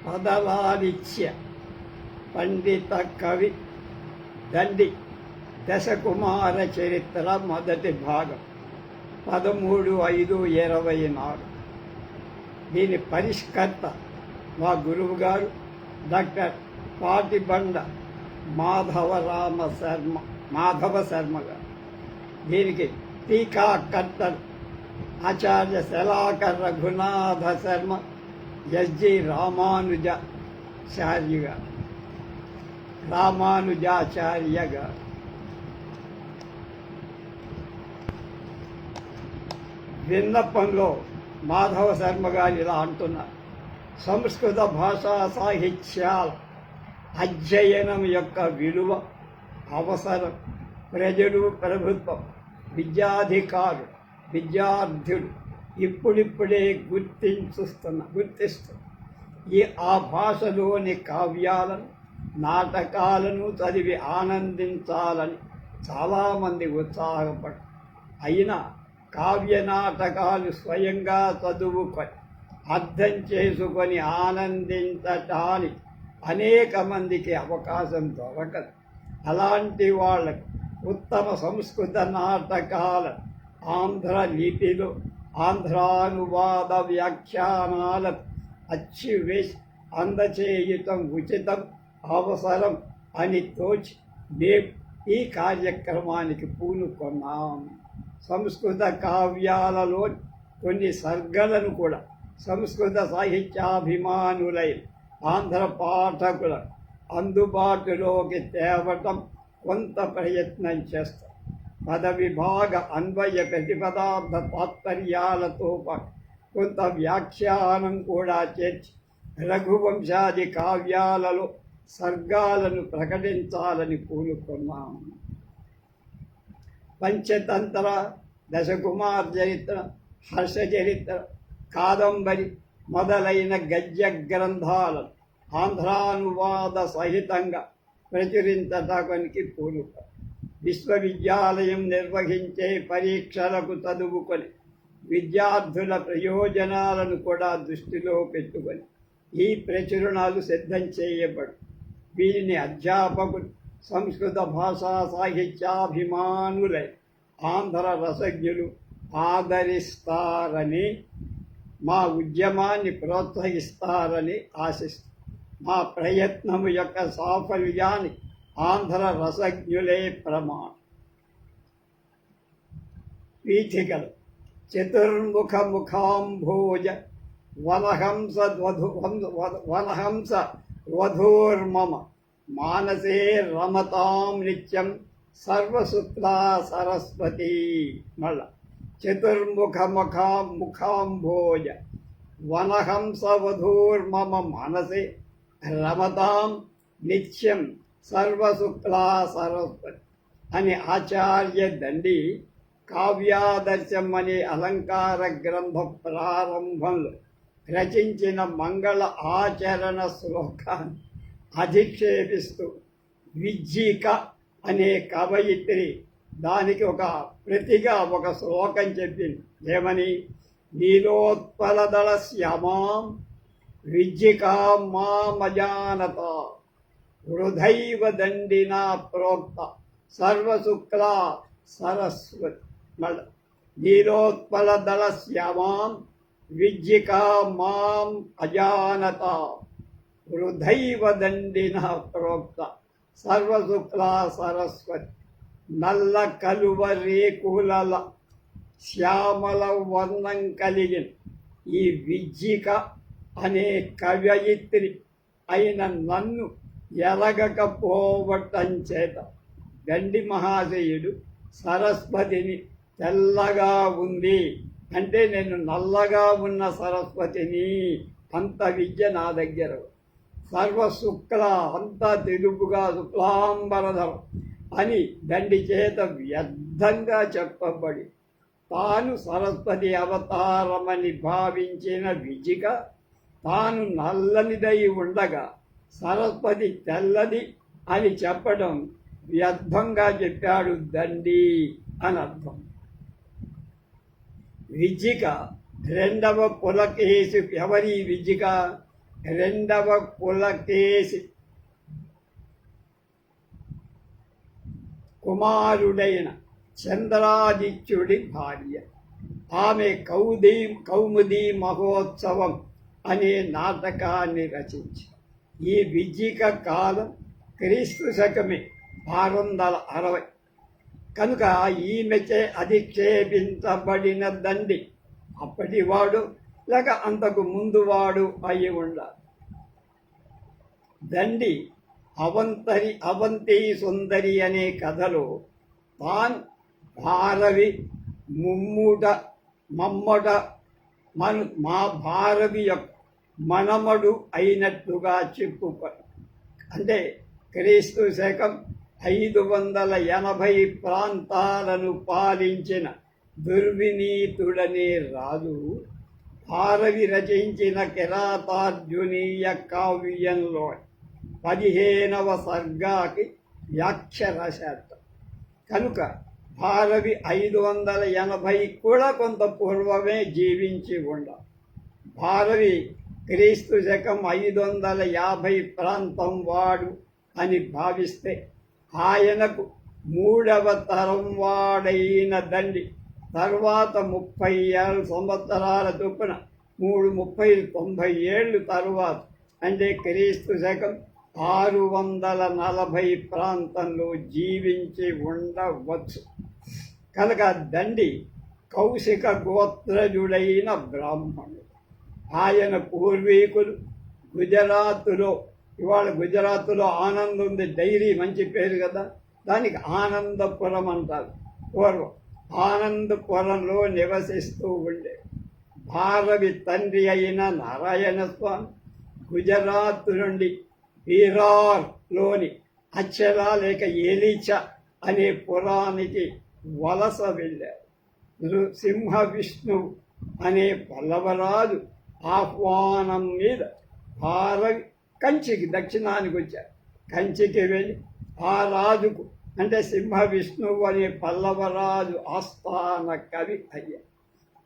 పదలాలిత్య పండిత కవి దండి దశకుమార చరిత్ర మొదటి భాగం 13/5/24. దీని పరిష్కర్త మా గురువు గారు డాక్టర్ పాటిబండ మాధవ శర్మ గారు. దీనికి టీకాకర్త ఆచార్య శలాకర్ రఘునాథ శర్మ ఎస్జి రామానుజాచార్య గారు. విన్నపంలో మాధవ శర్మ గారు ఇలా అంటున్నారు: సంస్కృత భాషా సాహిత్యాల అధ్యయనం యొక్క విలువ, అవసరం ప్రజలు, ప్రభుత్వం, విద్యాధికారులు, విద్యార్థులు ఇప్పుడిప్పుడే గుర్తిస్తూ ఆ భాషలోని కావ్యాలను, నాటకాలను చదివి ఆనందించాలని చాలామంది ఉత్సాహపడు. అయినా కావ్య నాటకాలు స్వయంగా చదువుకొని అర్థం చేసుకొని ఆనందించటానికి అనేక మందికి అవకాశం దొరకదు. అలాంటి వాళ్ళకి ఉత్తమ సంస్కృత నాటకాలను ఆంధ్ర లిపిలో ఆంధ్రానువాద వ్యాఖ్యానాలకు అచ్చివేసి అందచేయటం ఉచితం, అవసరం అని తోచి మేము ఈ కార్యక్రమానికి పూనుకున్నాం. సంస్కృత కావ్యాలలో కొన్ని సర్గలను కూడా సంస్కృత సాహిత్యాభిమానులైన ఆంధ్ర పాఠకులకు అందుబాటులోకి తేవటం కొంత ప్రయత్నం చేస్తాం. పద విభాగ అన్వయ ప్రతిపదార్థ తాత్పర్యాలతో పాటు కొంత వ్యాఖ్యానం కూడా చేర్చి రఘువంశాది కావ్యాలలో సర్గాలను ప్రకటించాలని పూనుకున్నాము. పంచతంత్ర, దశకుమార చరిత్ర, హర్ష చరిత్ర, కాదంబరి మొదలైన గద్య గ్రంథాలను ఆంధ్రానువాద సహితంగా ప్రచురించటానికి పూనుక విశ్వవిద్యాలయం నిర్వహించే పరీక్షలకు చదువుకొని విద్యార్థుల ప్రయోజనాలను కూడా దృష్టిలో పెట్టుకొని ఈ ప్రచురణాలు సిద్ధం చేయబడు. వీరిని అధ్యాపకులు, సంస్కృత భాషా సాహిత్యాభిమానులై ఆంధ్ర రసజ్ఞులు ఆదరిస్తారని, మా ఉద్యమాన్ని ప్రోత్సహిస్తారని ఆశిస్తాం. మా ప్రయత్నము యొక్క సాఫల్యాన్ని ఆంధ్ర రసజ్ఞులే ప్రమాణం. పీఠికలు: చతుర్ముఖ ముఖాంభోజ వనహంస వధూర్మమ మానసే రమతాం నిత్యం సర్వశుక్లా సరస్వతి. మళ్ళా చతుర్ముఖ ముఖాంభోజ వనహంస వధూర్మమ మానసే రమతాం నిత్యం సర్వశుక్లా సరస్వతి అని ఆచార్య దండి కావ్యాదర్శం అనే అలంకార గ్రంథ ప్రారంభంలో రచించిన మంగళ ఆచరణ శ్లోకాన్ని అధిక్షేపిస్తూ విజ్జిక అనే కవయిత్రి దానికి ఒక ప్రతిగా ఒక శ్లోకం చెప్పింది. ఏమని? నీలోత్పలదళ శ్యామాం విజ్జికాం మామజానత వృధైవ దండినా ప్రోక్త సర్వశుక్లా సరస్వతి. మళ్ళీ నీలోత్పలదళ శ్యామాం విజ్జికాం మాం అజానత వృధైవ దండినా ప్రోక్త సర్వశుక్లా సరస్వతి. నల్ల కలువ రేకుల శ్యామల వర్ణం కలిగిన ఈ విజ్జిక అనే కవయిత్రి అయిన నన్ను ఎరగకపోవటం చేత దండి మహాశయుడు సరస్వతిని తెల్లగా ఉంది అంటే నేను నల్లగా ఉన్న సరస్వతిని, అంత విద్య నా దగ్గర, సర్వశుక్ల అంతా తెలుపుగా శుక్లాంబరధరం అని దండి చేత వ్యర్థంగా చెప్పబడి తాను సరస్వతి అవతారమని భావించిన విజిక తాను నల్లనిదై ఉండగా సరస్వతి తెల్లది అని చెప్పడం వ్యర్థంగా చెప్పాడు దండి అని అర్థం. విజ్జిక రెండవ పులకేశి. ఎవరి విజ్జిక? రెండవ పులకేశి కుమారుడైన చంద్రాదిత్యుడి భార్య. ఆమె కౌముది మహోత్సవం అనే నాటకాన్ని రచించి ఈ విజిక కాలం క్రీస్తు శకమే 660. కనుక ఈమెచే అధిక్షేపించబడిన దండి అప్పటివాడు లేక అంతకు ముందువాడు అయి ఉండాలి. దండి అవంతి సుందరి అనే కథలో తాను భారవి మమ్మట మా భారవి యొక్క మనమడు అయినట్లుగా చెప్పుకొని, అంటే క్రీస్తు శకం 580 ప్రాంతాలను పాలించిన దుర్వినీతుడనే రాజు భారవి రచించిన కిరాతార్జునీయ కావ్యంలో 15వ సర్గాకి వ్యాఖ్య రాశారు. కనుక భారవి 580 కూడా కొంత పూర్వమే జీవించి ఉండాలి. భారవి క్రీస్తు శకం 550 ప్రాంతం వాడు అని భావిస్తే ఆయనకు 3వ తరం వాడైన దండి తర్వాత 37 సంవత్సరాల చొప్పున 90 ఏళ్ళు తరువాత, అంటే క్రీస్తు శకం 640 ప్రాంతంలో జీవించి ఉండవచ్చు. కనుక దండి కౌశిక గోత్రజుడైన బ్రాహ్మణుడు. ఆయన పూర్వీకులు గుజరాతులో, ఇవాళ గుజరాత్లో ఆనంద్ ఉంది, డైరీ మంచి పేరు కదా, దానికి ఆనందపురం అంటారు. పూర్వం ఆనందపురంలో నివసిస్తూ ఉండే భారవి తండ్రి అయిన నారాయణ స్వామి గుజరాత్ నుండి బీరార్లోని అక్షర లేక ఏలిచ అనే పురానికి వలస వెళ్ళారు. నృసింహ విష్ణువు అనే పల్లవరాజు ఆహ్వానం మీద భారవి కంచికి దక్షిణానికి వచ్చారు. కంచికి వెళ్ళి ఆ రాజుకు, అంటే సింహ విష్ణువు అనే పల్లవరాజు ఆస్థాన కవి అయ్యారు.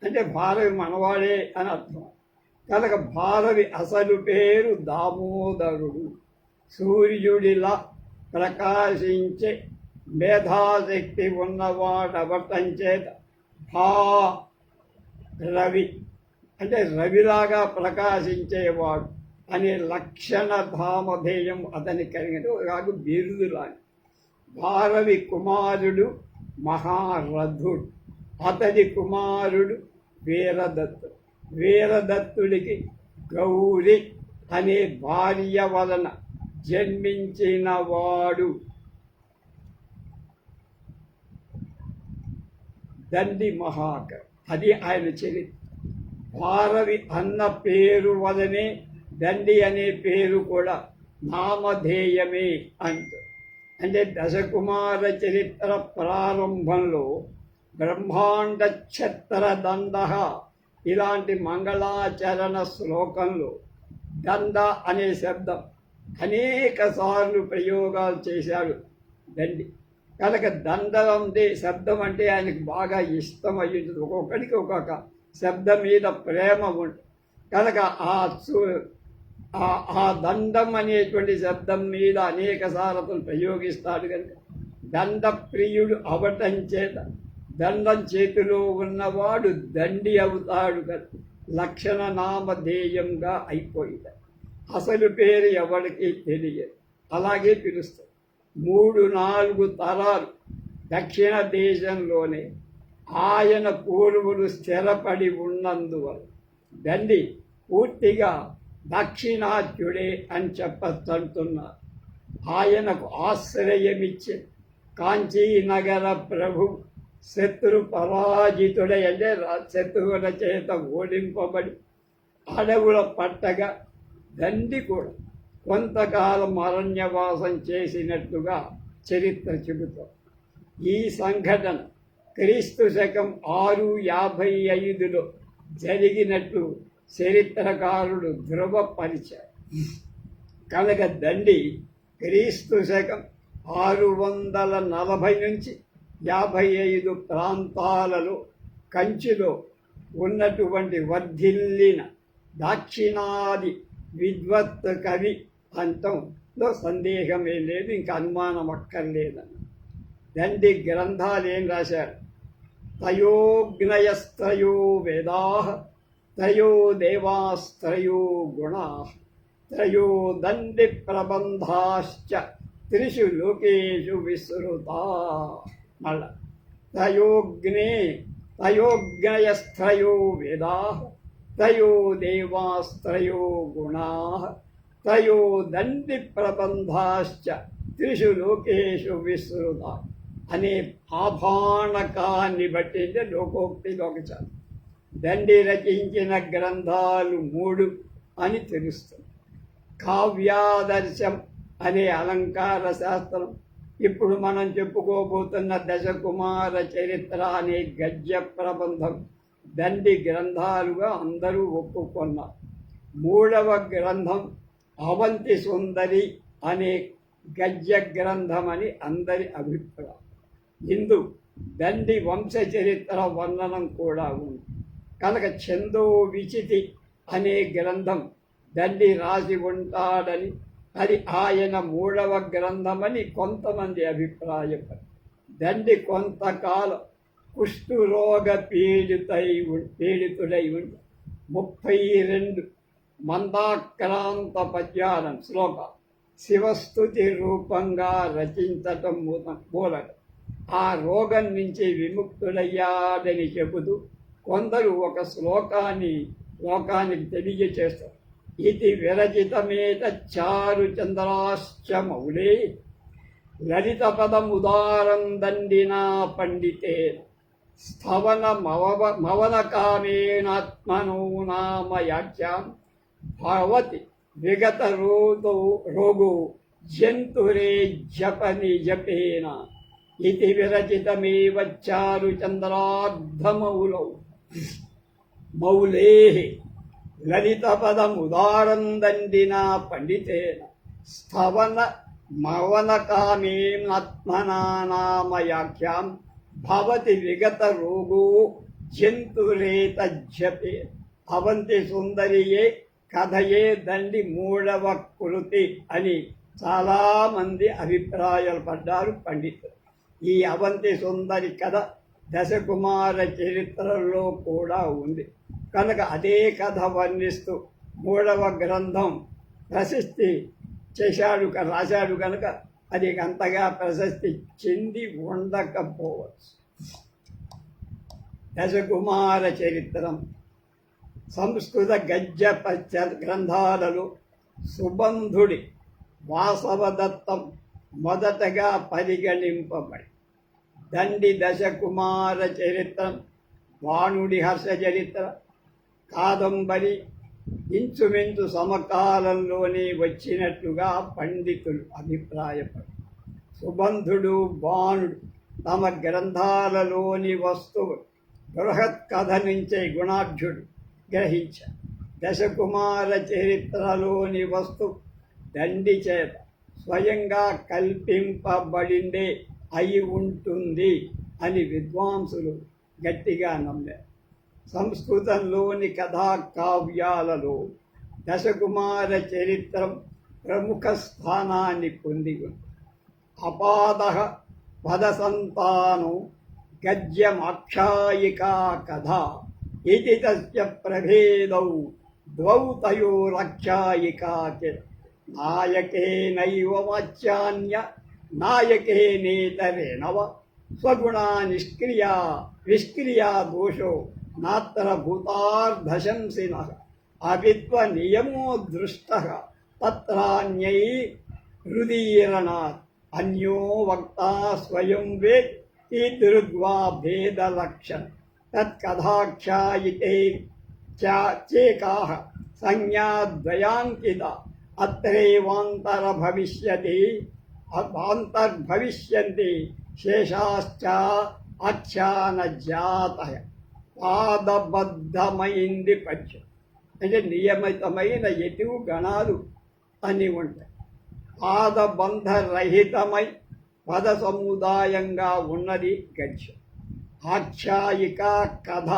అంటే భారవి మనవాడే అని అర్థం. కనుక భారవి అసలు పేరు దామోదరుడు. సూర్యుడిలా ప్రకాశించే మేధాశక్తి ఉన్నవాడవటం చేత రవి, అంటే రవిలాగా ప్రకాశించేవాడు అనే లక్షణ ధామధేయం అతని కలిగిన కాదు బిరుదులాని. భారవి కుమారుడు మహారథుడు, అతడి కుమారుడు వీరదత్తుడు. వీరదత్తుడికి గౌరి అనే భార్య వలన జన్మించిన వాడు దండి మహాకవి. అది ఆయన చరిత్ర. భారవి అన్న పేరు వలనే దండి అనే పేరు కూడా నామధేయమే అంటే దశకుమార చరిత్ర ప్రారంభంలో బ్రహ్మాండ ఛత్ర దండ ఇలాంటి మంగళాచరణ శ్లోకంలో దండ అనే శబ్దం అనేక సార్లు ప్రయోగాలు చేశాడు దండి. కనుక దండలంటే శబ్దం అంటే ఆయనకు బాగా ఇష్టం అయ్యింది. ఒక్కొక్కడికి ఒక్కొక్క శబ్దం మీద ప్రేమ ఉంటుంది. కనుక ఆ దండం అనేటువంటి శబ్దం మీద అనేక సార్లు ప్రయోగిస్తాడు. కనుక దండ ప్రియుడు అవటం చేత దండం చేతిలో ఉన్నవాడు దండి అవుతాడు కదా, లక్షణ నామధేయంగా అయిపోయింది. అసలు పేరు ఎవరికి తెలియదు, అలాగే పిలుస్తారు. 3-4 తరాలు దక్షిణ దేశంలోనే ఆయన పూర్వులు స్థిరపడి ఉన్నందువల్ల దండి పూర్తిగా దాక్షిణాత్యుడే అని చెప్పంటున్నారు. ఆయనకు ఆశ్రయమిచ్చే కాంచీనగర ప్రభు శత్రు పరాజితుడై, అంటే శత్రువుల చేత ఓడింపబడి అడవుల పట్టగా దండి కూడా కొంతకాలం అరణ్యవాసం చేసినట్టుగా చరిత్ర చెబుతాం. ఈ సంఘటన క్రీస్తు శకం 655లో జరిగినట్లు చరిత్రకారుడు ధృవపరిచారు. కనుక దండి క్రీస్తు శకం 640 నుంచి 55 ప్రాంతాలలో కంచిలో ఉన్నటువంటి వర్ధిల్లిన దాక్షిణాది విద్వత్ కవి అంతంలో సందేహమే లేదు, ఇంకా అనుమానం అక్కర్లేదని. దండి గ్రంథాలు ఏం రాశారు? త్రయోగ్నయస్త్రయో వేదాః త్రయో దేవాస్త్రయో గుణాః త్రయో దండి ప్రబంధాశ్చ త్రిషు లోకేషు విశ్రుతా. మళ్ళా త్రయోగ్నయస్త్రయో వేదాః త్రయో దేవాస్త్రయో గుణాః త్రయో దండి ప్రబంధాశ్చ త్రిషు లోకేషు విశ్రుతా అనే ఆభాణకాన్ని బట్టింటే లోకోక్తి లోకచారం. దండి రచించిన గ్రంథాలు 3 అని తెలుస్తుంది. కావ్యాదర్శం అనే అలంకార శాస్త్రం, ఇప్పుడు మనం చెప్పుకోబోతున్న దశకుమార చరిత్ర అనే గద్య ప్రబంధం దండి గ్రంథాలుగా అందరూ ఒప్పుకున్నారు. 3వ గ్రంథం అవంతి సుందరి అనే గద్య గ్రంథం అని అందరి అభిప్రాయం. ఇందు దండి వంశ చరిత్ర వర్ణనం కూడా ఉంది కనుక ఛందో విచితి అనే గ్రంథం దండి రాసి ఉంటాడని, అది ఆయన 3వ గ్రంథమని కొంతమంది అభిప్రాయపడి, దండి కొంతకాలం కుష్ఠురోగ పీడితుడై ఉండి 32 మందాక్రాంత పద్యాలను శ్లోక శివస్తుతి రూపంగా రచించటం మూలక ఆ రోగం నుంచి విముక్తుడయ్యాడని చెబుతూ కొందరు ఒక లోకానికి తెలియచేస్తారు. ఇది విరచితమేత చారు చంద్రాశ్చ మౌళే లలిత పదముదారం దండినా పండితే స్థవన మవన కామేనాత్మనో నామయాఖ్యాం భవతి విగత రోగో జంతురే జపని జపేన ఇది విరచితమేవ చారు చంద్రార్ధమౌలౌ మౌలే లలిత పదముదారం దండినా పండితేన స్థవన మవన కామేనాత్మనా నామయాఖ్యాం భవతి విగత రోగో జంతురేత జపే. అవంతి సుందరియే కథయే దండి 3వ కృతి అని చాలామంది అభిప్రాయాలు పడ్డారు పండితులు. ఈ అవంతి సుందరి కథ దశకుమార చరిత్రలో కూడా ఉంది కనుక అదే కథ వర్ణిస్తూ 3వ గ్రంథం ప్రశస్తి రాశాడు కనుక అది అంతగా ప్రశస్తి చెంది ఉండకపోవచ్చు. దశకుమార చరిత్రం సంస్కృత గద్య గ్రంథాలలో సుబంధుడి వాసవదత్తం మొదటగా పరిగణింపబడి దండి దశకుమార చరిత్రం, వాణుడి హర్ష చరిత్ర, కాదంబరి ఇంచుమించు సమకాలంలోనే వచ్చినట్లుగా పండితులు అభిప్రాయపడు. సుబంధుడు, బాణుడు తమ గ్రంథాలలోని వస్తువు బృహత్ కథ నుంచే గుణాఢ్యుడు గ్రహించారు. దశకుమార చరిత్రలోని వస్తువు దండి చేత స్వయంగా కల్పింపబడిందే అయి ఉంటుంది అని విద్వాంసులు గట్టిగా నమ్మారు. సంస్కృతంలోని కథా కావ్యాలలో దశకుమార చరిత్రం ప్రముఖ స్థానాన్ని పొంది ఉంది. అపాద పదసంతానం గద్యమాఖ్యాయికా కథ ఇది తస్య ప్రభేదౌ ద్వౌ తయోరాఖ్యాయికా నాయకేనైవ వాచ్యాన్య నాయకేనేతరేణవ స్వగుణా నిష్క్రియా దోషో నాత్ర భూతార్ధశంసినః అవిత్వ నియమో దృష్టః తత్రాన్యై హృదీరణాత్ అన్యో వక్తా స్వయం వేద్ ఈదృగ్వా భేదలక్షణ తత్కథాఖ్యాయితే చేకాః సంజ్ఞాద్వయాంకిత అంతర్భవిష్యంతి శేషాశ్చ ఆఖ్యానజాతః. పాదబద్ధమైంది పద్యం అంటే నియమితమైన ఎటువు గణాలు అని ఉంటాయి. పాదబంధరహితమై పద సముదాయంగా ఉన్నది గద్యం. ఆఖ్యాయిక కథ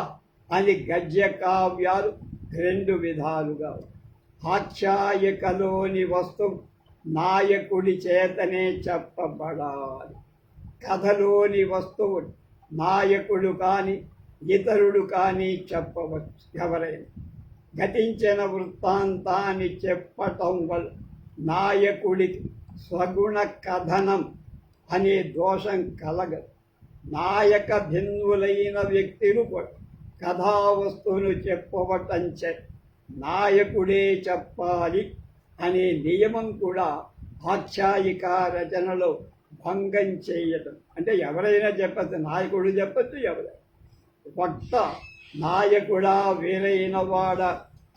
అని గద్య కావ్యాలు 2 విధాలుగా. ఆఖ్యాయికలోని వస్తువు నాయకుడి చేతనే చెప్పబడాలి. కథలోని వస్తువు నాయకుడు కానీ ఇతరుడు కానీ చెప్పవచ్చు. ఎవరైనా గతించిన వృత్తాంతాన్ని చెప్పటం వల్ల నాయకుడికి స్వగుణ కథనం అనే దోషం కలగదు. నాయక భిన్నులైన వ్యక్తులు కథావస్తువును చెప్పవటంచే నాయకుడే చెప్పాలి అనే నియమం కూడా ఆఖ్యాయిక రచనలో భంగం చేయటం. అంటే ఎవరైనా చెప్పచ్చు, నాయకుడు చెప్పచ్చు, ఎవరైనా వక్త నాయకుడా వేరైన వాడా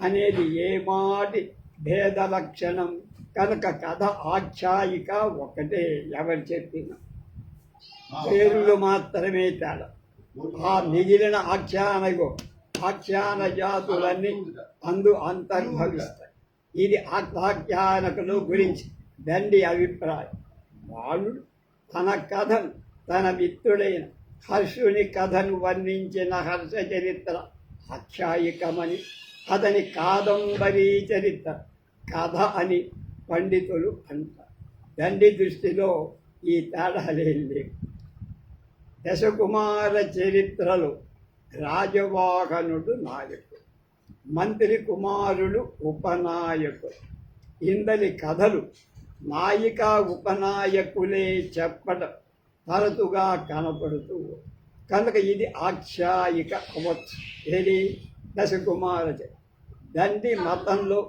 అనేది ఏమాటి భేద లక్షణం కనుక కథ ఆఖ్యాయిక ఒకటే, ఎవరు చెప్పిన పేర్లు మాత్రమే తేడా. ఆ మిగిలిన ఆఖ్యాన జాతులన్నీ అంతర్భవిస్తాయి. ఇది ఆఖ్యానకుల గురించి దండి అభిప్రాయం. బాలుడు తన కథను తన మిత్రుడైన హర్షుని కథను వర్ణించిన హర్ష చరిత్ర ఆఖ్యాయికమని, అతని కాదంబరీ చరిత్ర కథ అని పండితులు అంటారు. దండి దృష్టిలో ఈ తేడాలేం లేవు. దశకుమార చరిత్రలో రాజవాహనుడు నాయకుడు, మంత్రి కుమారుడు ఉపనాయకుడు. ఇందలి కథలు నాయిక ఉపనాయకులే చెప్పడం తరచుగా కనపడుతూ కనుక ఇది ఆఖ్యాయిక అవ్వచ్చు. ఏది దశకుమార దండి మతంలో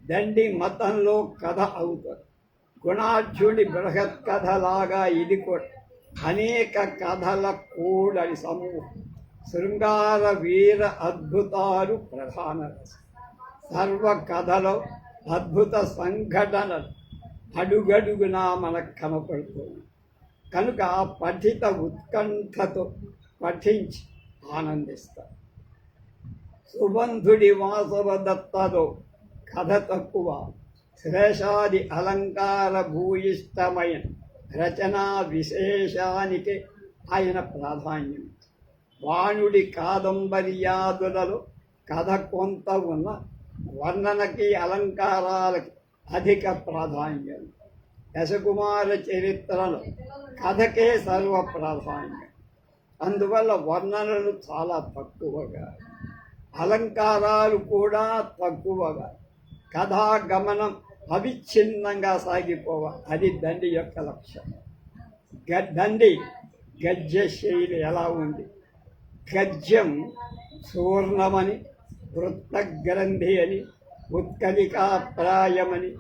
దండి మతంలో కథ అవుతుంది. గుణాఢ్యుడి బృహత్ కథలాగా ఇది కూడా అనేక కథల కూడని సమూహం. శృంగార వీర అద్భుతాలు ప్రధాన రసం. సర్వ కథలో అద్భుత సంఘటనలు అడుగడుగునా మనకు కనపడుతుంది. కనుక పఠిత ఉత్కంఠతో పఠించి ఆనందిస్తారు. సుబంధుడి వాసవదత్తలో కథ తక్కువ, శ్లేషాది అలంకార భూయిష్టమైన రచనా విశేషానికి ఆయన ప్రాధాన్యం. వాణుడి కాదంబర్యాదులలో కథ కొంత ఉన్న వర్ణనకి అలంకారాలకి అధిక ప్రాధాన్యం. దశకుమార చరిత్రలో కథకే సర్వ ప్రాధాన్యం. అందువల్ల వర్ణనలు చాలా తక్కువగా, అలంకారాలు కూడా తక్కువగా, కథాగమనం అవిచ్ఛిన్నంగా సాగిపోవాలి. అది దండి యొక్క లక్ష్యం. దండి గద్య శైలి ఎలా ఉంది? గద్యం సూర్ణమని, వృత్తగ్రంథి అని, ఉత్కలికాప్రాయమని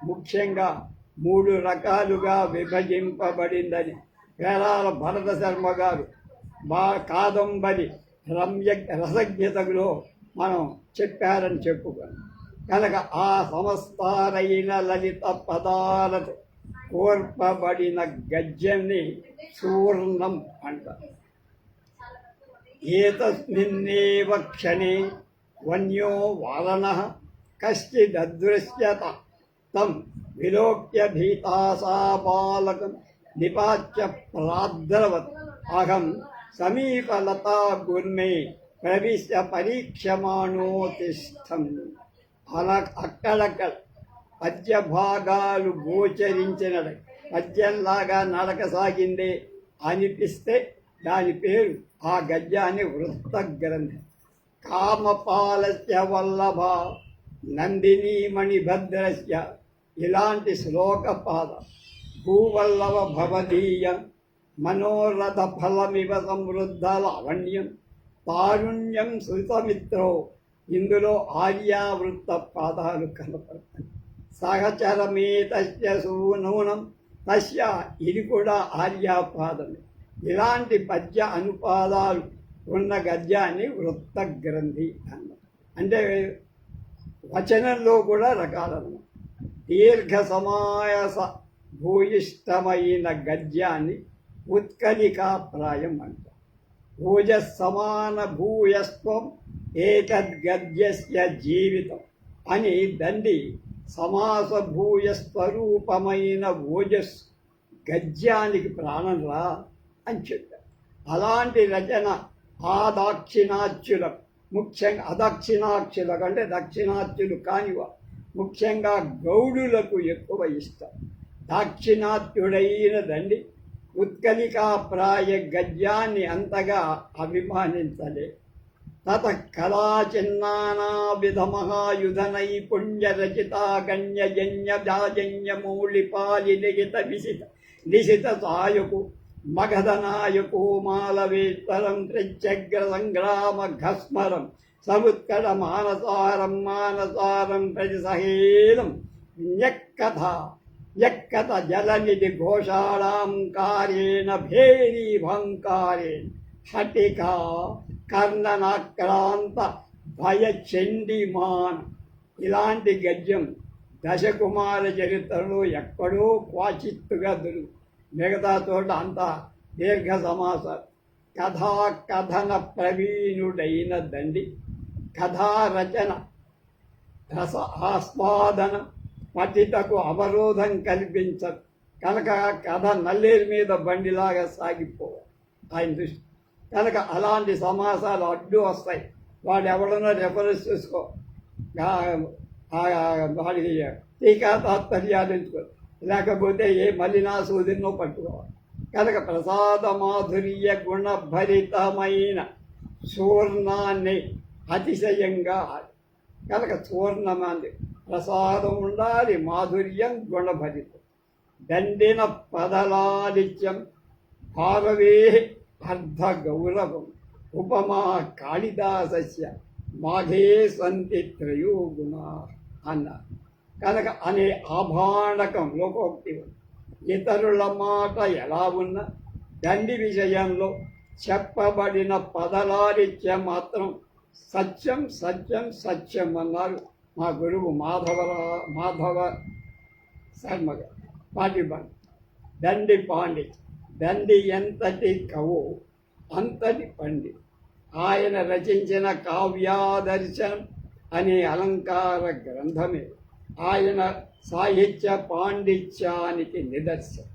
ముఖ్యంగా 3 రకాలుగా విభజింపబడిందని పేరాల భరత శర్మ గారు కాదంబరి రసజ్ఞతలో మనం చెప్పారని చెప్పుకోండి. కనుక ఆ సమస్తారైన లలిత పదాలతో కోర్పబడిన గద్యాన్ని చూర్ణం అంటారు. ఏతస్మిన్నేవ క్షణే వన్యో వారణః కశ్చిదదృశ్యత తం విలోక్య భీతాసా బాలకం నిపాత్య ప్రాద్రవత్ అహం సమీపలతా గుర్మే ప్రవిశ్య పరీక్షమాణో తిష్టం. అలా అక్కడక్కడ పద్య భాగాలు గోచరించినది, పద్యంలాగా నడక సాగిందే అనిపిస్తే దాని పేరు ఆ గద్యాన్ని వృత్త గ్రంథం. కామపాలస్య వల్లభ నందినీ మణిభద్రస్య ఇలాంటి శ్లోకపాద భూవల్లవ భవదీయం మనోరథ ఫలమివ సమృద్ధ లావణ్యం తారుణ్యం సుతమిత్రో. ఇందులో ఆర్యావృత్త పాదాలు కనపడతాయి. సహచరమేతస్య సూనూనం తస్య, ఇది కూడా ఆర్యాపాదమే. ఇలాంటి పద్య అనుపాదాలు ఉన్న గద్యాన్ని వృత్త గ్రంథి అన్నారు. అంటే వచనంలో కూడా రకాలన్నమాట. దీర్ఘ సమాయస భూయిష్టమైన గద్యాన్ని ఉత్కలికాప్రాయం అంటారు. భూజసమాన భూయస్త్వం ఏతద్గద్యస్య జీవితం అని దండి సమాస భూయస్వరూపమైన ఓజస్సు గద్యానికి ప్రాణం రా, అని చెప్పారు. అలాంటి రచన దాక్షిణాత్యులకు, ముఖ్యంగా అదక్షిణాత్యులకు అంటే దక్షిణాత్యులు కానివా ముఖ్యంగా గౌడులకు ఎక్కువ ఇష్టం. దాక్షిణాత్యుడైనదండి ఉత్కలికాప్రాయ గద్యాన్ని అంతగా అభిమానించలే. తత కళాచిన్నానావిధ మహాయుధనైపుణ్య రచితా గణ్యజన్య జాజన్య మౌళిపాలి లిఖిత నిశిత సాయకు మగధనాయకు మాలవేత్తరం త్రిచగ్ర సంగ్రామ ఘస్మరం సముత్కట మానసారం ప్రతిసహేనం యక్కథ జలనిధి ఘోషాళాంకారేణ భేరీభంకారేణ హటికా కర్ణనాక్రాంత భయచండిమాన్. ఇలాంటి గద్యం దశకుమార చరిత్రలో ఎక్కడో క్వాచిత్తుగా మిగతా చోట అంతా దీర్ఘ సమాస. కథన ప్రవీణుడైన దండి కథారచన రస ఆస్వాదన పఠితకు అవరోధం కల్పించదు కనుక కథ నల్లేరు మీద బండిలాగా సాగిపోవాలి ఆయన దృష్టి. కనుక అలాంటి సమాసాలు అడ్డు వస్తాయి. వాడు ఎవడన్నా రెఫరెన్స్ చూసుకో, వాడికి టీకా తాత్పర్యాలు ఎంచుకో, లేకపోతే ఏ మలినా సూదినో పట్టుకోవాలి. కనుక ప్రసాద మాధుర్య గుణభరితమైన చూర్ణాన్ని అతిశయంగా కనుక చూర్ణమాంది ప్రసాదం ఉండాలి, మాధుర్యం గుణభరితం. దండిన పదలాలిత్యం భారవే అర్ధ గౌరవం ఉపమా కాళిదాసస్య మాఘే సంతి త్రయో గుణా అన్నారు. కనుక అనే ఆభాణకం లోకోక్తి. ఇతరుల మాట ఎలా ఉన్నా దండి విషయంలో చెప్పబడిన పదలాలిత్యం మాత్రం సత్యం సత్యం సత్యం అన్నారు మా గురువు మాధవ శర్మ గారు. పాటిబండి దండి పాండిత్ దండి ఎంతటి కవో అంతటి పండిత్. ఆయన రచించిన కావ్యాదర్శనం అనే అలంకార గ్రంథమే ఆయన సాహిత్య పాండిత్యానికి నిదర్శనం.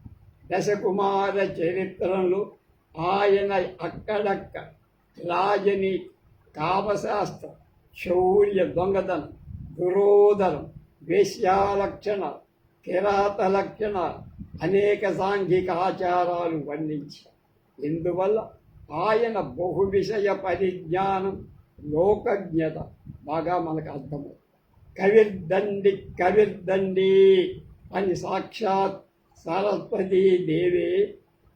దశకుమార చరిత్రలో ఆయన అక్కడక్క రాజని కామశాస్త్రం, శౌర్య దొంగతనం, దురోధనం, వేశ్యాలక్షణాలు, కిరాత లక్షణాలు, అనేక సాంఘిక ఆచారాలు వర్ణించారు. ఇందువల్ల ఆయన బహు విషయ పరిజ్ఞానం, లోకజ్ఞత బాగా మనకు అర్థమవుతుంది. కవిర్దండి అని సాక్షాత్ సరస్వతీ దేవి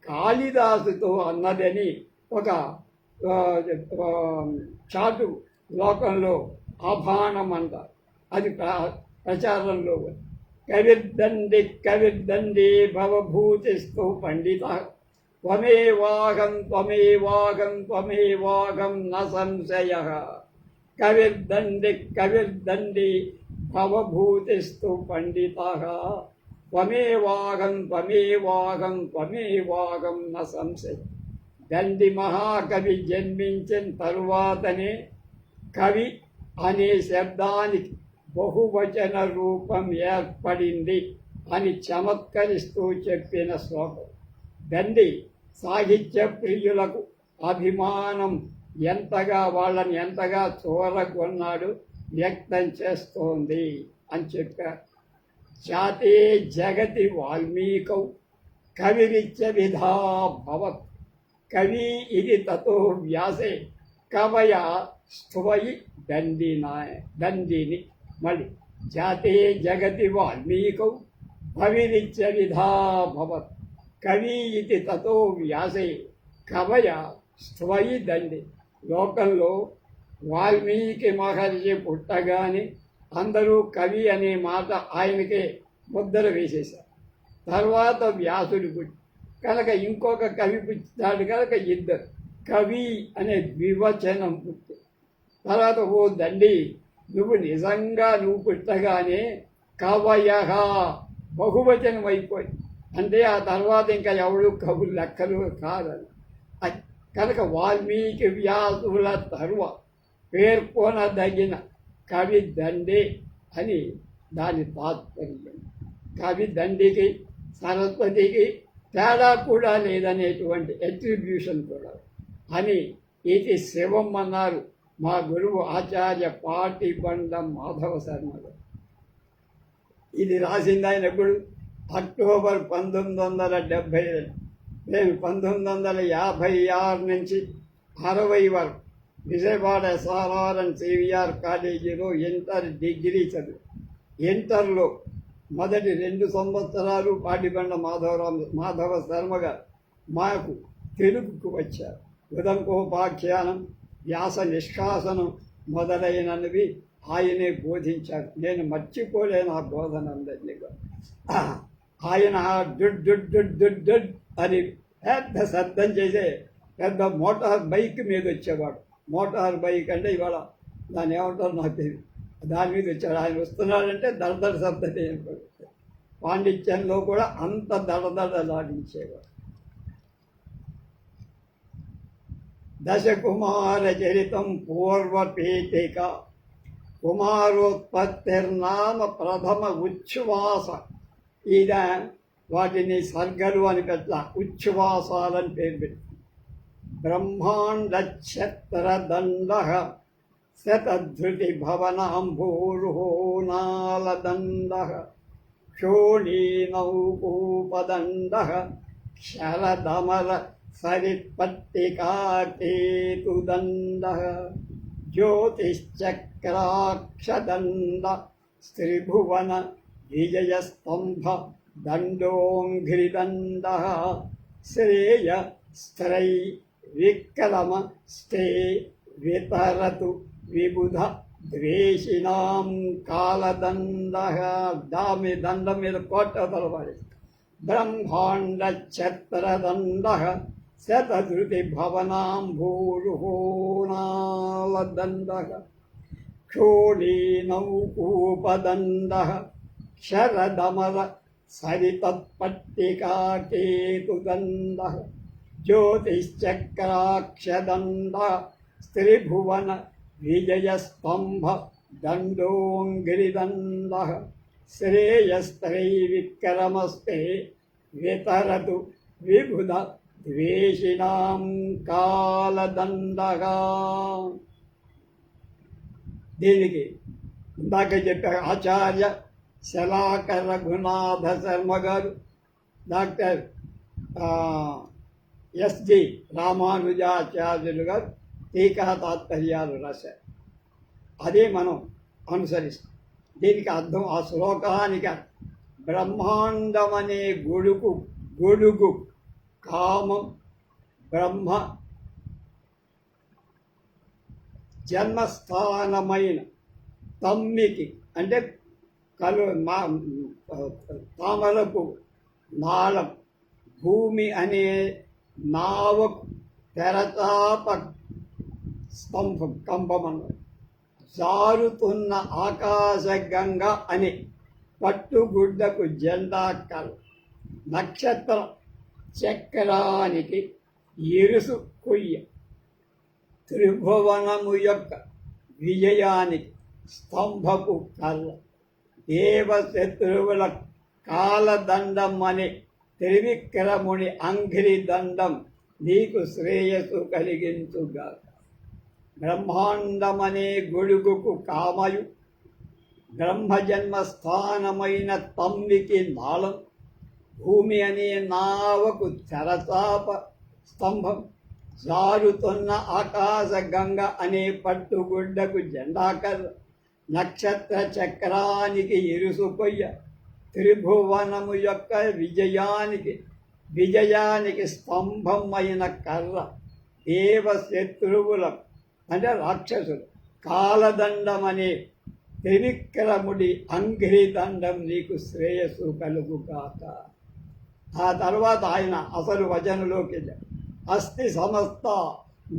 కాళిదాసుతో అన్నదని ఒక చాటు లోకంలో ఆభాణం అంటారు. అది ప్రచారంలో కవిర్దండి భవభూతిస్తూ పండిత త్వమేవాగం న సంశయ. కవిర్దండి భవభూతిస్తు పండిత త్వమేవాగం న సంశయ. దండి మహాకవి జన్మించిన తరువాతనే కవి అనే శబ్దానికి బహువచన రూపం ఏర్పడింది అని చమత్కరిస్తూ చెప్పిన శ్లోకం. దండి సాహిత్య ప్రియులకు అభిమానం వాళ్ళని ఎంతగా చూరగొన్నాడు వ్యక్తం చేస్తోంది అని చెప్పారు. జాతే జగతి వాల్మీకౌ కవిరిత్య విధా భవత్. కవి ఇది తతో వ్యాసే కవయ స్థువయి దండిని. మళ్ళీ జాతే జగతి వాల్మీకౌ కవిరిత్య విధా భవత్. కవి ఇది తతో వ్యాసే కవయ స్థువయి దండి. లోకంలో వాల్మీకి మహర్షి పుట్టగానే అందరూ కవి అనే మాట ఆయనకే ముద్ర వేసేశారు. తర్వాత వ్యాసుడు పుట్టి కనుక ఇంకొక కవి పుట్టాడు కనుక ఇద్దరు కవి అనే ద్వివచనం పుట్టి. తర్వాత ఓ దండి నువ్వు నిజంగా పుట్టగానే కవయః బహువచనం అయిపోయి అంటే ఆ తర్వాత ఇంకా ఎవడు కవులు లెక్కలు కాదని. కనుక వాల్మీకి వ్యాసుల తరువాత పేర్కొనదగిన కవి దండే అని దాని తాత్పర్యం. కవి దండికి సరస్వతికి తేడా కూడా లేదనేటువంటి అట్రిబ్యూషన్ కూడా అని ఇది శివం అన్నారు మా గురువు ఆచార్య పాటిబండ మాధవ శర్మ గారు. ఇది రాసింది ఆయన ఎప్పుడు అక్టోబర్ 1972. నేను 1956 నుంచి 60 వరకు విజయవాడ SRR అండ్ CVR కాలేజీలో ఇంటర్ డిగ్రీ చదువు. ఇంటర్లో మొదటి 2 సంవత్సరాలు పాటిబండ మాధవ శర్మ గారు మాకు తెలుగుకు వచ్చారు. ఉదంకోపాఖ్యానం, వ్యాస నిష్కాసనం మొదలైనవి ఆయనే బోధించారు. నేను మర్చిపోలేను ఆ బోధన అందరినీ. ఆయన డుడ్ డుడ్ డుడ్ డుడ్ డుడ్ అని పెద్ద శబ్దం చేసే పెద్ద మోటార్ బైక్ మీద వచ్చేవాడు. మోటార్ బైక్ అంటే ఇవాళ దాన్ని ఏమంటారు నాకు తెలియదు. దాని మీద వచ్చాడు. ఆయన వస్తున్నాడంటే దడదడ శబ్దం ఏర్పడుతుంది. పాండిత్యంలో కూడా అంత దడదడలాడించేవాడు. దశకుమార చరితం పూర్వపీఠిక కుమారోత్పత్తిర్నామ ప్రథమ ఉచ్ఛ్వాస. ఈయన వాటిని సర్గలు అని పెట్ట ఉచ్ఛ్వాసాలని పేరు పెట్టి బ్రహ్మాండ ఛత్రదండ శతధృతి భవనాంభూర్హోనాలదండ క్షోణీనౌకూపదండ క్షరదమర సరిత్పట్టికాకేతుదండ జ్యోతిశ్చక్రాక్షదండ స్త్రిభువన విజయస్తంభ దండోంఘ్రిదండ శ్రేయ స్త్రై విక్రమ స్తే వితరతు విబుధ ద్వేషినాం కాలదండ. దామి దండం మీద కోట తలవాడి బ్రహ్మాండ ఛత్రదండ శతధృతి భవనాంభూర్హోనాలదండ క్షోణీనౌకూపదండ శరదమర సరితత్పట్టికాకేతుదండ జ్యోతిశ్చక్రాక్షదండ స్త్రిభువన విజయస్తంభ దండోంగిరిదండ శ్రేయస్త్రై విక్రమస్తే వితరతు విబుధ ద్వేషినాం కాలదండగా. దీనికి ఇందాక చెప్పారు ఆచార్య శలాకర రఘునాథ శర్మ గారు, డాక్టర్ SG రామానుజాచార్యులు గారు టీకా తాత్పర్యాలు రాశారు. అదే మనం అనుసరిస్తాం. దీనికి అర్థం ఆ శ్లోకానికి బ్రహ్మాండమనే గొడుగు కామం బ్రహ్మ జన్మస్థానమైన తమ్మికి అంటే తామరకు నాళం భూమి అనే నావకు తెరచాప స్తంభం కంబమన్నారు. జారుతున్న ఆకాశగంగ అనే పట్టుగుడ్డకు జెండా కల నక్షత్ర చక్రానికి ఇరుసు కొయ్య త్రిభువనము యొక్క విజయానికి స్తంభపు కళ్ళ దేవశత్రువుల కాలదండం అనే త్రివిక్రముని అంఘ్రి దండం నీకు శ్రేయస్సు కలిగించుగాక. బ్రహ్మాండమనే గొడుగుకు కామయు బ్రహ్మజన్మస్థానమైన తమ్మికి నాళం భూమి అనే నావకు తెరచాప స్తంభం జారుతున్న ఆకాశ గంగ అనే పట్టుగుడ్డకు జెండాకర్ర నక్షత్ర చక్రానికి ఇరుసుకొయ్య త్రిభువనము యొక్క విజయానికి స్తంభం అయిన కర్ర దేవశత్రువుల అంటే రాక్షసులు కాలదండమనే త్రివిక్రముడి అంఘ్రి దండం నీకు శ్రేయస్సు కలుగుగాక. ఆ తర్వాత ఆయన అసలు వచనలోకి అస్తి సమస్త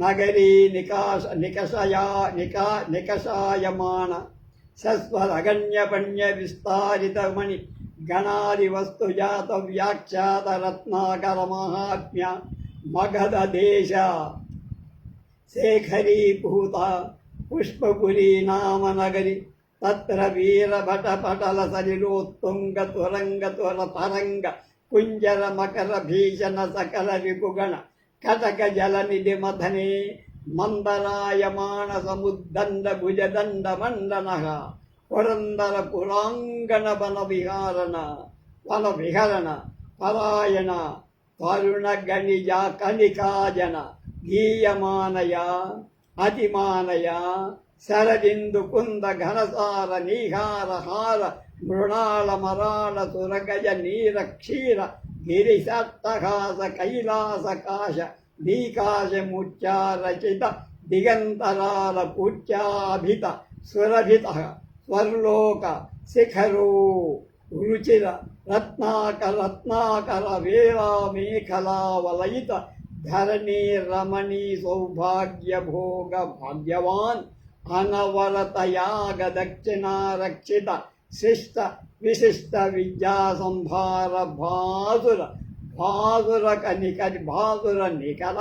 నగరీ నికషాయమాన శస్వరగణ్యపణ్య విస్తారితమణి గణాది వస్తుజాత వ్యాఖ్యాత రత్నాకర మహాత్మ్య మగధ దేశ శేఖరీభూత పుష్పపురీ నామ నగరి తత్ర వీరభట పటల సలిలోత్తుంగ తురంగ తుర తరంగ కుంజర మకర భీషణ సకల రిపుగణ కటక జలనిధి మథనే మందరాయమాణ సముద్దండ భుజదండ మండనః పురందర పురాంగణ వన విహరణ పరాయణ తరుణ గణిజ కణికాజన గీయమానయ అతిమానయ శరదిందు కుంద ఘనసార నీహార హార మృణాళ మరాళ సురగజ నీర క్షీర గిరిశత్తహాస కైలాసకాశ నీకాశముచ్చారచిత దిగంతరాల పూజ్యాభిత సురభిత స్వర్లోక శిఖరో రుచిర రత్నాకర వేలామేఖలావలయిత ధరణీ రమణీ సౌభాగ్య భోగ భాగ్యవాన్ అనవరతయాగ దక్షిణారక్షిత శిష్ట విశిష్ట విద్యా సంభార భాసుర నికర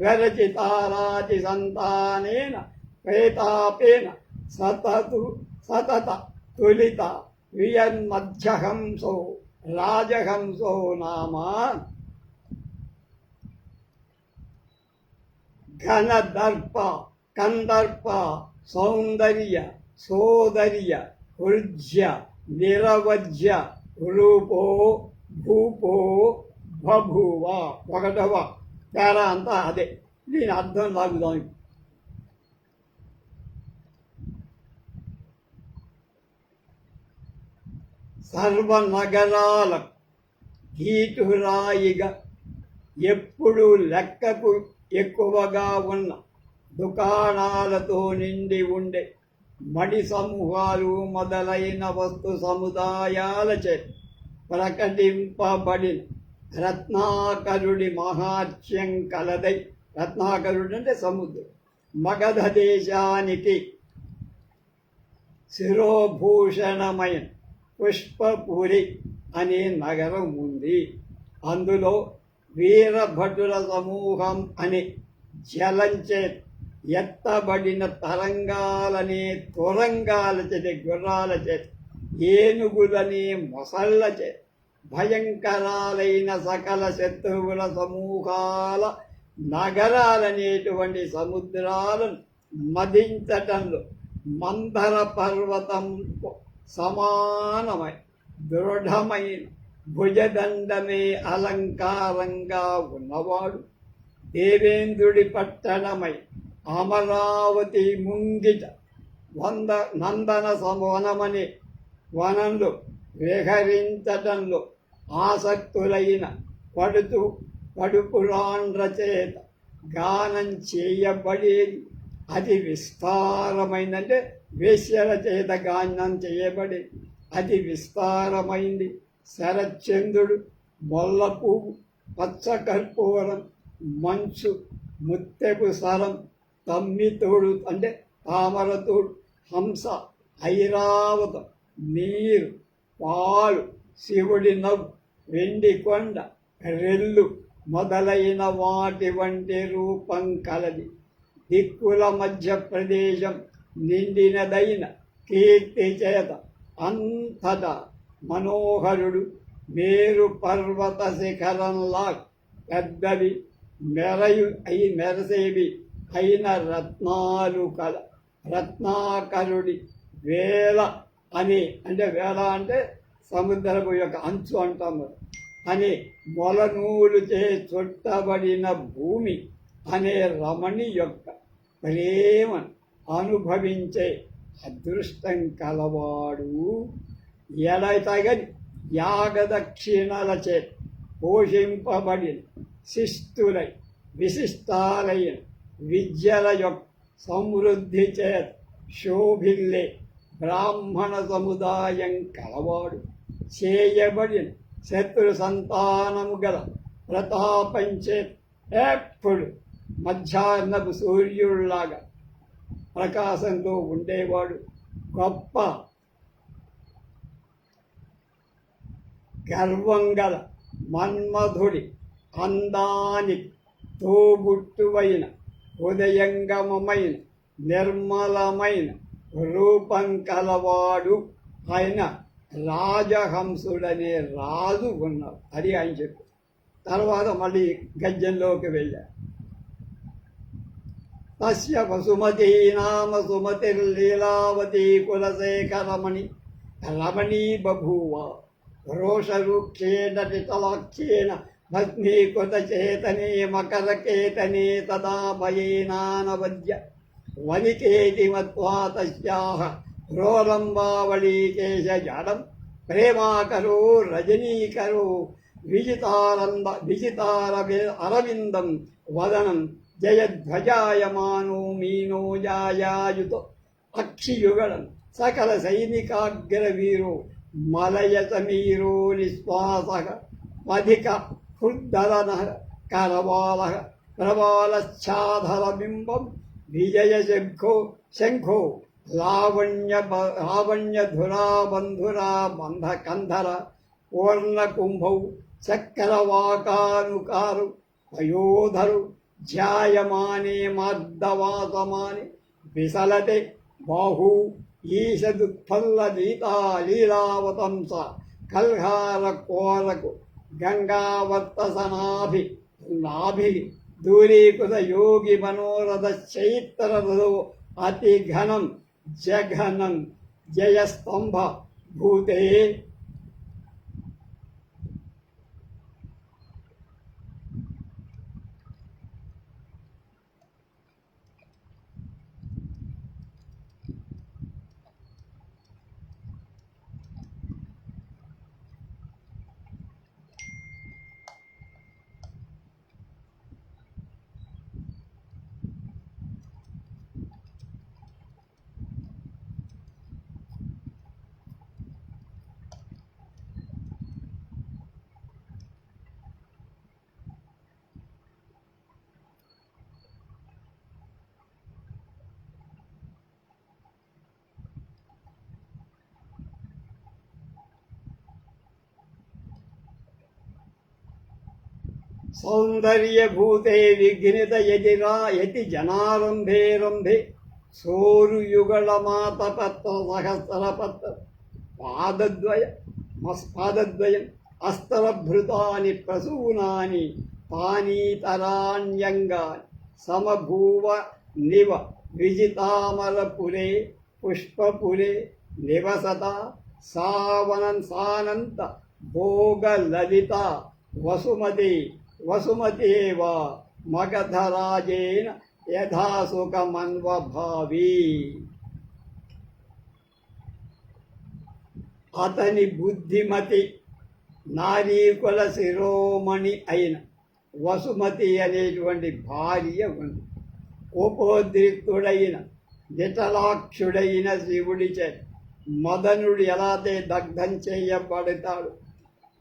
విరచితారాతి సంతానేన ప్రేతాపేన సతత తులిత వియన్మధ్యహంసో రాజహంసో నామ ఘనదర్ప కందర్ప సౌందర్య సోదర్య హృజ్య నిరవజ్య రూపో భూపో బభూవ. ఒకటవ తేడా అంతా అదే. దీని అర్థం లాగుదాం. సర్వనగరాల గీటురాయిగా ఎప్పుడు లెక్కకు ఎక్కువగా ఉన్న దుకాణాలతో నిండి ఉండే మడి సమూహాలు మొదలైన వస్తు సముదాయాలచే ప్రకటింపబడిన రత్నాకరుడి మహాత్యం కలదై. రత్నాకరుడు అంటే సముద్రం. మగధ దేశానికి శిరోభూషణమైన పుష్పపురి అనే నగరం ఉంది. అందులో వీరభటుల సమూహం అనే జలంచే ఎత్తబడిన తరంగాలనే తురంగాల చేత గుర్రాల చేత ఏనుగులనే మొసళ్ళ చేత భయంకరాలైన సకల శత్రువుల సమూహాల నగరాలనేటువంటి సముద్రాలను మదించటంలో మందర పర్వతం సమానమై దృఢమైన భుజదండమే అలంకారంగా ఉన్నవాడు దేవేంద్రుడి పట్టణమై అమరావతి ముంగిట నందన వనమని వనంలో విహరించటంలో ఆసక్తులైన పడుపురాండ్ర చేత గానం చేయబడేది. అది విస్తారమైందంటే వేశ్యల చేత గానం చేయబడేది. అది విస్తారమైంది. శరచంద్రుడు, మొల్ల పువ్వు, పచ్చ కర్పూరం, మంచు, ముత్తెపు సరం, తమ్మితోడు అంటే తామరతోడు, హంస, ఐరావతం, నీరు, పాలు, శివుడి నవ్వు, వెండి కొండ, రెల్లు మొదలైన వాటి వంటి రూపం కలది. దిక్కుల మధ్య ప్రదేశం నిండినదైన కీర్తి చేత అంతటా మనోహరుడు మేరు పర్వత శిఖరంలా పెద్దవి మెరసేవి అయిన రత్నాలు కల రత్నాకరుడి వేల అని అంటే వేల అంటే సముద్రపు యొక్క అంచు అంటాము అని మొలనూలు చే చుట్టబడిన భూమి అనే రమణి యొక్క ప్రేమను అనుభవించే అదృష్టం కలవాడు ఎడతగని యాగదక్షిణల చే పోషింపబడిన శిస్తులై విశిష్టాలైన విద్యల యొక్క సమృద్ధి చేత శోభిల్లే బ్రాహ్మణ సముదాయం కలవాడు చేయబడిన శత్రు సంతానము గల ప్రతాపంచే ఎప్పుడు మధ్యాహ్నపు సూర్యుడిలాగా ప్రకాశంతో ఉండేవాడు. గొప్ప గర్వం గల మన్మధుడి అందానికి తోబుట్టువైన ఉదయంగమమైన నిర్మలమైన రూపం కలవాడు ఆయన రాజహంసుడనే రాజు ఉన్నారు. అది ఆయన చెప్పు. తర్వాత మళ్ళీ గద్యంలోకి వెళ్ళారు. తస్య వసుమతీ నామ సుమతిర్లీలావతీ కులశేఖరమణి రమణీ బభూవ రోషరూక్షేణ వితలాక్షేణ భస్మీకృతచేతనే మకరకేతనే తదా భయేనానవద్య వనికేతి మత్వా తస్యాః రోలంబావళీకేశ జాడం ప్రేమాకరో రజనీకరో విజితార అరవిందం వదనం జయధ్వజాయమానో మీనో జాయాయుతో అక్షియుగళం సకల సైనికాగ్రవీరో మలయ సమీరో నిశ్వాస అధిక హృద్దరన కరవాల ప్రవాలఛాధరబింబం విజయ శంఖో లావణ్యధురాబంధురా బంధకంధర పూర్ణకుంభౌ చక్రవాకానుకారు పయోధరు ధ్యాయమానే మర్దవాసమాని విసలతే బాహూ ఈశదుత్ఫల్లదీతా లీలావతంస కల్హార కోరకు గంగావర్తసనాభి దూరీకృత యోగి మనోరథ చైత్రరథో అతి ఘనం జఘనం జయస్తంభ భూతే. సౌందర్యభూతే విఘ్నిత యతి జనారంభే రంభే సోరుయుగళమాతపత్ర సహస్రపత్ర పాదద్వయం అస్తరభృతాని ప్రసూనాని పానీతరాణ్యంగాని సమభూవ నివ విజితామరపురే పుష్పపురే నివసత సానంత భోగలలిత వసుమతేవ మగధరాజేన యథాసుఖమన్వభావి. అతని బుద్ధిమతి నారీకుల శిరోమణి అయిన వసుమతి అనేటువంటి భార్య ఉంది. కోపోద్రిక్తుడైన విఠలాక్షుడైన శివుడిచే మదనుడు ఎలాతే దగ్ధం చేయబడతాడు,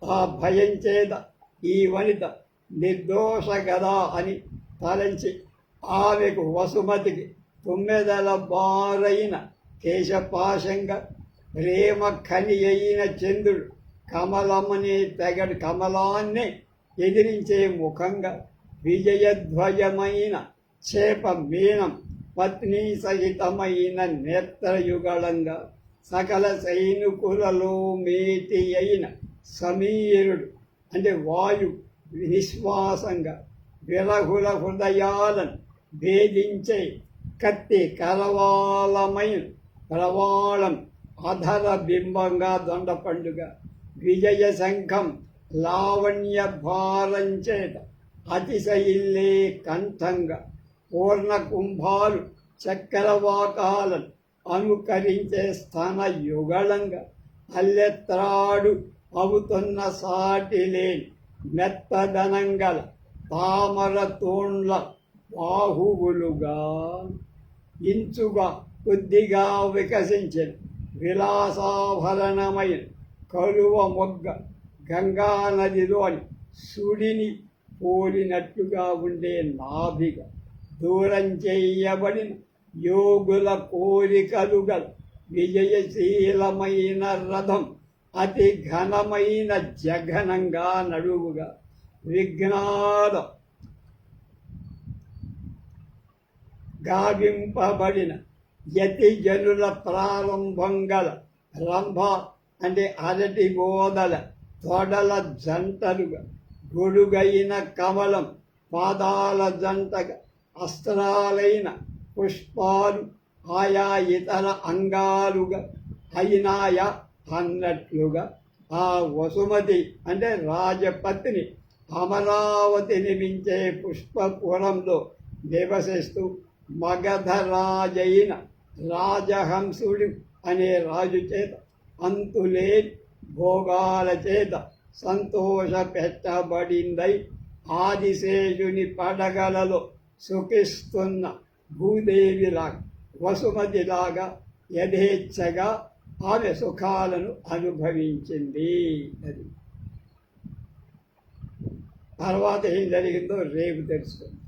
ఆ భయం చేత ఈ వనిత నిర్దోష గదా అని తలంచి ఆమెకు వసుమతికి 9 బారైన కేశపాశంగా ప్రేమ ఖని అయిన చంద్రుడు కమలాన్ని ఎదిరించే ముఖంగా విజయధ్వజమైన చేప మీనం పత్ని సహితమైన నేత్రయుగళంగా సకల సైనికులలో మేటి అయిన సమీరుడు అంటే వాయు నిశ్వాసంగా విలహుల హృదయాలను భేదించే కత్తి కరవాలమైన ప్రవాళం అధర బింబంగా దొండపండుగ విజయ శంఖం లావణ్య భారం చేత అతిశయిల్లే కంఠంగా పూర్ణ కుంభాలు చక్రవాకాలను అనుకరించే స్థన యుగళంగా అల్లెత్రాడు అవుతున్న సాటి లేని మెత్తదనంగల తామర తోండ్ల బాహువులుగా ఇంచుగా కొద్దిగా వికసించిన విలాసాభరణమైన కలువ మొగ్గ గంగా నదిలోని సుడిని పోలినట్టుగా ఉండే నాభిగా దూరం చేయబడిన యోగుల కోరికలుగల విజయశీలమైన రథం అతి ఘనమైన జఘనంగా నడువుగా విఘ్నాద గావింపబడిన యతి జనుల ప్రారంభం గల రంభ అంటే అరటి బోదల తొడల జంటలుగా, గొడుగైన కమలం పాదాల జంటగా, అస్త్రాలైన పుష్పాలు ఆయా ఇతర అంగాలుగా అయినాయా అన్నట్లుగా ఆ వసుమతి అంటే రాజపత్ని అమరావతి నిమించే పుష్పపురంలో నివసిస్తూ మగధరాజైన రాజహంసుడు అనే రాజు చేత అంతులేని భోగాల చేత సంతోష పెట్టబడిందై ఆదిశేషుని పడగలలో సుఖిస్తున్న భూదేవిలాగా, వసుమతిలాగా యథేచ్ఛగా ఆమె సుఖాలను అనుభవించింది. అది తర్వాత ఏం జరిగిందో రేపు తెలుసుకుందాం.